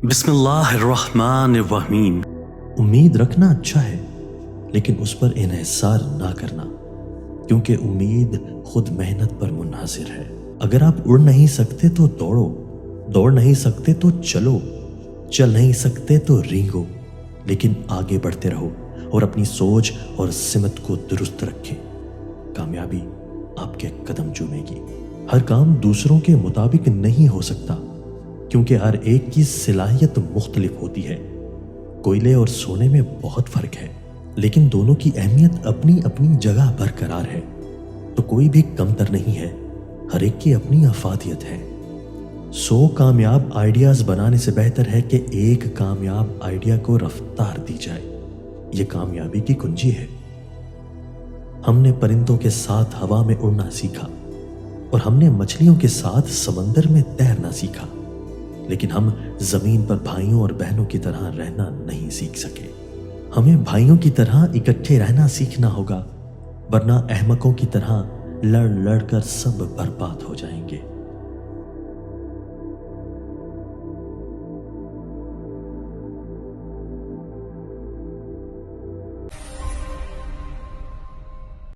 بسم اللہ الرحمن الرحیم۔ امید رکھنا اچھا ہے لیکن اس پر انحصار نہ کرنا، کیونکہ امید خود محنت پر منحصر ہے۔ اگر آپ اڑ نہیں سکتے تو دوڑو، دوڑ نہیں سکتے تو چلو، چل نہیں سکتے تو رینگو، لیکن آگے بڑھتے رہو اور اپنی سوچ اور سمت کو درست رکھیں۔ کامیابی آپ کے قدم چومے گی۔ ہر کام دوسروں کے مطابق نہیں ہو سکتا، کیونکہ ہر ایک کی صلاحیت مختلف ہوتی ہے۔ کوئلے اور سونے میں بہت فرق ہے، لیکن دونوں کی اہمیت اپنی اپنی جگہ برقرار ہے، تو کوئی بھی کمتر نہیں ہے، ہر ایک کی اپنی افادیت ہے۔ 100 کامیاب آئیڈیاز بنانے سے بہتر ہے کہ ایک کامیاب آئیڈیا کو رفتار دی جائے۔ یہ کامیابی کی کنجی ہے۔ ہم نے پرندوں کے ساتھ ہوا میں اڑنا سیکھا اور ہم نے مچھلیوں کے ساتھ سمندر میں تیرنا سیکھا، لیکن ہم زمین پر بھائیوں اور بہنوں کی طرح رہنا نہیں سیکھ سکے۔ ہمیں بھائیوں کی طرح اکٹھے رہنا سیکھنا ہوگا، ورنہ احمقوں کی طرح لڑ لڑ کر سب برباد ہو جائیں گے۔